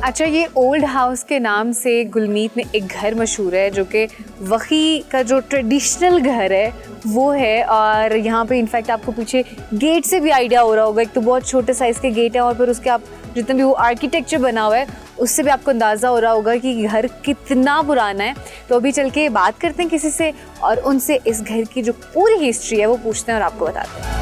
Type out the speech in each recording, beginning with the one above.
अच्छा, ये old house के नाम से गुलमीत में एक घर मशहूर है जो कि वही का जो ट्रेडिशनल घर है वो है। और यहाँ पे इनफैक्ट आपको पीछे गेट से भी आइडिया हो रहा होगा, एक तो बहुत छोटे साइज़ के गेट है और फिर उसके आप जितना भी वो आर्किटेक्चर बना हुआ है उससे भी आपको अंदाज़ा हो रहा होगा कि घर कितना पुराना है। तो अभी चल के बात करते हैं किसी से और उनसे इस घर की जो पूरी हिस्ट्री है वो पूछते हैं और आपको बताते हैं।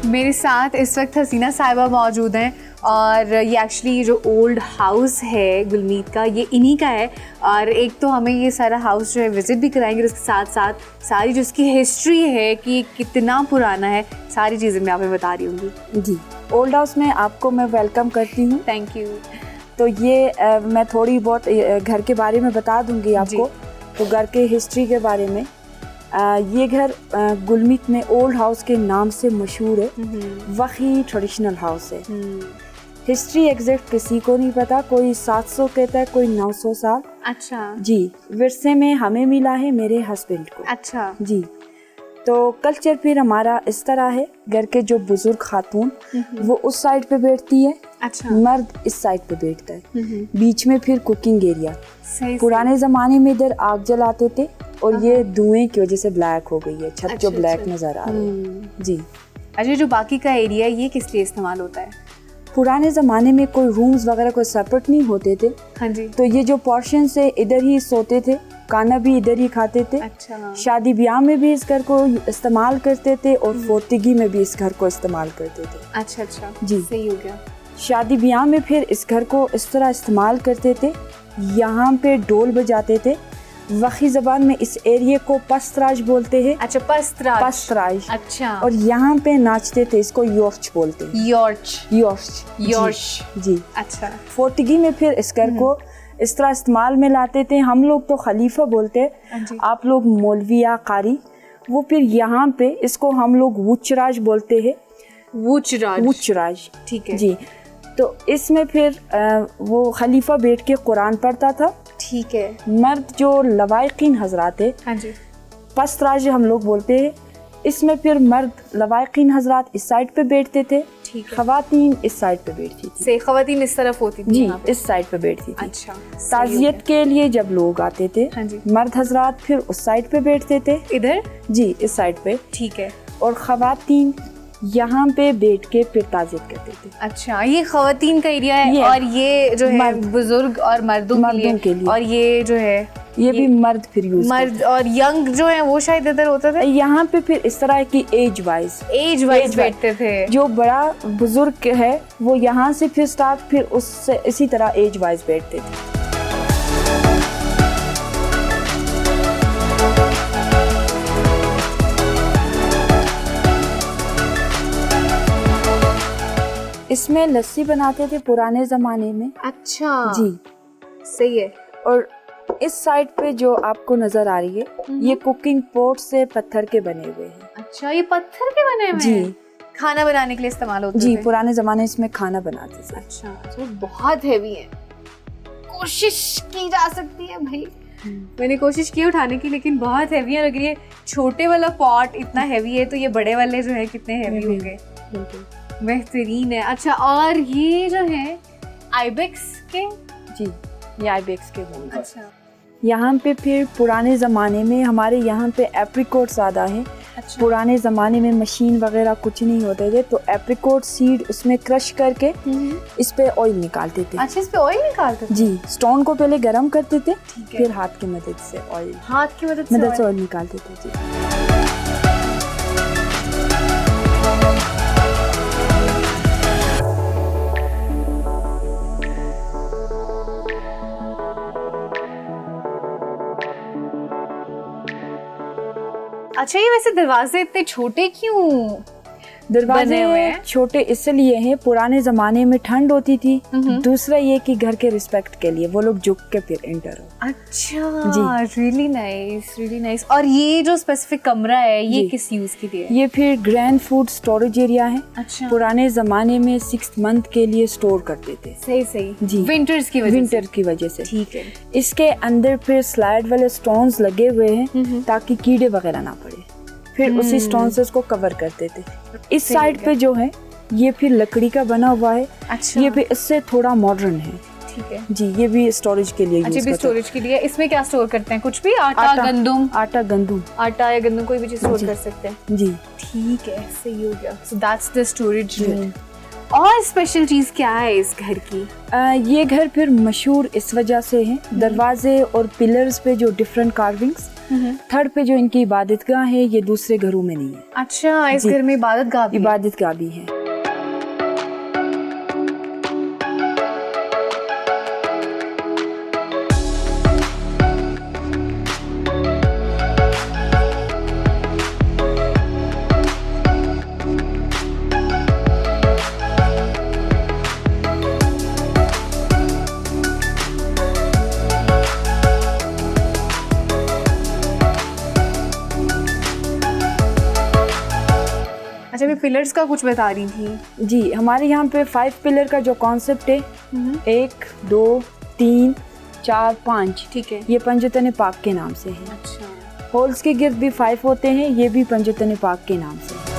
मेरे साथ इस वक्त हसीना साहिबा मौजूद हैं और ये एक्चुअली जो ओल्ड हाउस है गुलमीत का ये इन्हीं का है। और एक तो हमें ये सारा हाउस जो है विज़िट भी कराएंगे, उसके साथ साथ सारी जो इसकी हिस्ट्री है कि कितना पुराना है सारी चीज़ें मैं आपको बता रही हूँ। जी, ओल्ड हाउस में आपको मैं वेलकम करती हूँ। Thank you. तो ये मैं थोड़ी बहुत घर के बारे में बता दूँगी आपको। तो घर के हिस्ट्री के बारे में ये घर गुलमीत में ओल्ड हाउस के नाम से मशहूर है। वही ट्रेडिशनल हाउस है। हिस्ट्री एग्जैक्ट किसी को नहीं पता, कोई 700 कहता है, कोई 900 साल। अच्छा जी, विरसे में हमें मिला है मेरे हस्बैंड को। अच्छा जी, तो कल्चर फिर हमारा इस तरह है, घर के जो बुजुर्ग खातून वो उस साइड पे बैठती है। अच्छा, मर्द इस साइड पे बैठता है। बीच में फिर कुकिंग एरिया। सही। पुराने जमाने में इधर आग जलाते थे और ये धुएं की वजह से ब्लैक हो गई है छत। अच्छा, जो ब्लैक अच्छा। नजर आ रही है। जी, अच्छा, जो बाकी का एरिया है ये किस लिए इस्तेमाल होता है? पुराने ज़माने में कोई रूम्स वगैरह कोई सेपरेट नहीं होते थे। हाँ जी। तो ये जो पोर्शन से इधर ही सोते थे, खाना भी इधर ही खाते थे। अच्छा। शादी ब्याह में भी इस घर को इस्तेमाल करते थे और फोतिगी में भी इस घर को इस्तेमाल करते थे। अच्छा अच्छा जी, सही हो गया। शादी ब्याह में फिर इस घर को इस तरह इस्तेमाल करते थे। यहाँ पे ढोल बजाते थे। वही जबान में इस एरिया को पस्तराज बोलते हैं। अच्छा, पस्तराज। पस्तराज। अच्छा। और यहाँ पे नाचते थे, इसको योर्च बोलते हैं। यॉर्च। योर्च। यॉर्च। जी। अच्छा। फोर्टगी में फिर इस घर को इस तरह इस्तेमाल में लाते थे। हम लोग तो खलीफा बोलते हैं, आप लोग मौलविया कारी। वो फिर यहाँ पे इसको हम लोग वुचराज बोलते हैं। वुचराज। वुचराज, ठीक है जी। तो इसमें फिर वो खलीफा बैठ के कुरान पढ़ता था। ठीक है। मर्द जो लवाइकीन हजरात है, हाँ जी, पस्तराज हम लोग बोलते हैं। इसमें फिर मर्द लवाइकीन हजरात इस साइड पे बैठते थे। ठीक है। खवातीन इस साइड पे बैठती थी। से खवातीन इस तरफ होती थी जी, यहाँ पे। इस साइड पे बैठती थी। अच्छा, ताजियत के लिए जब लोग आते थे, हाँ जी, मर्द हजरात फिर उस साइड पे बैठते थे। इधर। जी, इस साइड पे। ठीक है। और खवातीन यहाँ पे बैठ के फिर ताजियत करते थे। अच्छा, ये खवातीन का एरिया है ये और ये जो है मर्द। बुजुर्ग और मर्दों के लिए। और ये जो है ये भी मर्द फिर यूज मर्द और यंग जो है वो शायद इधर होता था। यहाँ पे फिर इस तरह की एज वाइज बैठते थे। जो बड़ा बुजुर्ग है वो यहाँ से फिर स्टार्ट, फिर उससे इसी तरह एज वाइज बैठते थे। इसमें लस्सी बनाते थे पुराने जमाने में। अच्छा जी, सही है। और इस साइड पे जो आपको नजर आ रही है ये कुकिंग पॉट से पत्थर के बने हुए हैं। अच्छा, ये पत्थर के बने हुए जी, हैं? खाना बनाने के लिए इस्तेमाल होते जी, थे। पुराने जमाने इसमें खाना बनाते थे। अच्छा, तो बहुत हैवी है। कोशिश की जा सकती है भाई, मैंने कोशिश की उठाने की लेकिन बहुत हैवी है। लग रही है छोटे वाला पॉट इतना हैवी है तो ये बड़े वाले जो है कितने हैवी होंगे। बेहतरीन है। अच्छा, और ये जो है आइबेक्स के। जी, ये आइबेक्स के होंगे। अच्छा। यहाँ पे फिर पुराने ज़माने में हमारे यहाँ पे एप्रिकॉट ज़्यादा है। अच्छा। पुराने ज़माने में मशीन वगैरह कुछ नहीं होते थे, तो एप्रिकॉट सीड उसमें क्रश करके इस पे ऑयल निकालते थे। अच्छा, इस पे ऑयल निकालते थे? जी, स्टोन को पहले गर्म करते थे, फिर हाथ की मदद से ऑयल ऑयल निकालते थे। जी। अच्छा, ये वैसे दरवाजे इतने छोटे क्यों बने हुए दरवाजे हैं? छोटे इसलिए हैं, पुराने जमाने में ठंड होती थी। दूसरा ये कि घर के रिस्पेक्ट के लिए वो लोग झुक के फिर एंटर हो। अच्छा, रियली नाइस, रियली नाइस। और ये जो स्पेसिफिक कमरा है ये किस यूज के लिए है? ये फिर ग्रैंड फूड स्टोरेज एरिया है। अच्छा, पुराने जमाने में 6 मंथ के लिए स्टोर करते थे। सही सही जी। विंटर्स की वजह से। विंटर की वजह से। ठीक है। इसके अंदर फिर स्लाइड वाले स्टोन्स लगे हुए हैं ताकि कीड़े वगैरह ना पड़े। फिर उसी स्टोन्स को कवर करते थे। इस साइड पे जो है ये फिर लकड़ी का बना हुआ है। अच्छा, ये भी इससे थोड़ा मॉडर्न है। ठीक है जी, ये भी स्टोरेज के लिए अच्छा, यूज भी करते स्टोरेज के लिए। इसमें क्या स्टोर करते हैं? कुछ भी? आटा, गंदुम? आटा गंदुम। आटा या गंदुम कोई भी चीज स्टोर जी। कर सकते हैं। जी। ठीक है, सही हो गया। So that's the storage room. और स्पेशल चीज क्या है इस घर की? ये घर फिर मशहूर इस वजह से है, दरवाजे और पिलर्स पे जो डिफरेंट कार्विंग्स, थर्ड पे जो इनकी इबादतगाह है, ये दूसरे घरों में नहीं है। अच्छा, इस जी। घर में इबादतगाह भी है? इबादतगाह भी है। अच्छा, मैं पिलर्स का कुछ बता रही थी। जी, हमारे यहाँ पे 5 पिलर का जो कॉन्सेप्ट है, 1 2 3 4 5, ठीक है। ये पंजतन पाक के नाम से है। अच्छा, होल्स के गिर्द भी 5 होते हैं, ये भी पंजतन पाक के नाम से है।